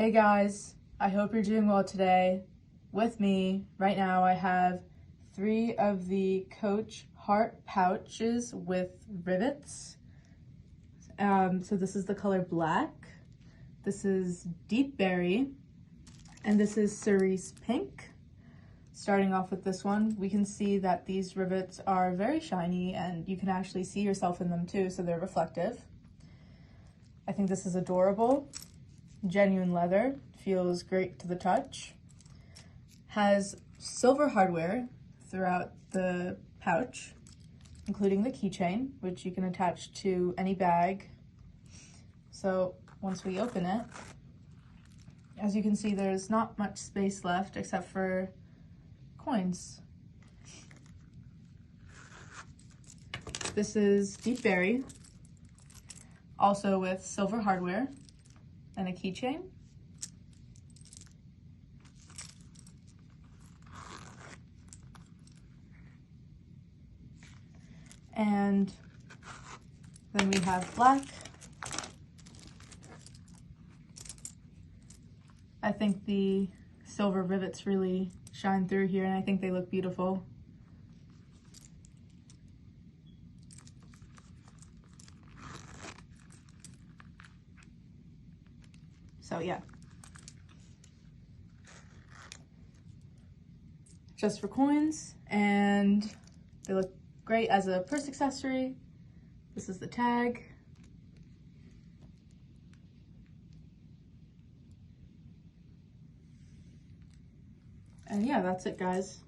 Hey guys, I hope you're doing well today. With me right now I have 3 of the Coach heart pouches with rivets. So this is the color black, this is deep berry, and this is cerise pink. Starting off with this one, we can see that these rivets are very shiny and you can actually see yourself in them too, so they're reflective. I think this is adorable. Genuine leather, feels great to the touch. Has silver hardware throughout the pouch, including the keychain, which you can attach to any bag. So once we open it, as you can see, there's not much space left except for coins. This is deep berry, also with silver hardware and a keychain. And then we have black. I think the silver rivets really shine through here and I think they look beautiful. So yeah, just for coins, and they look great as a purse accessory. This is the tag. And yeah, that's it guys.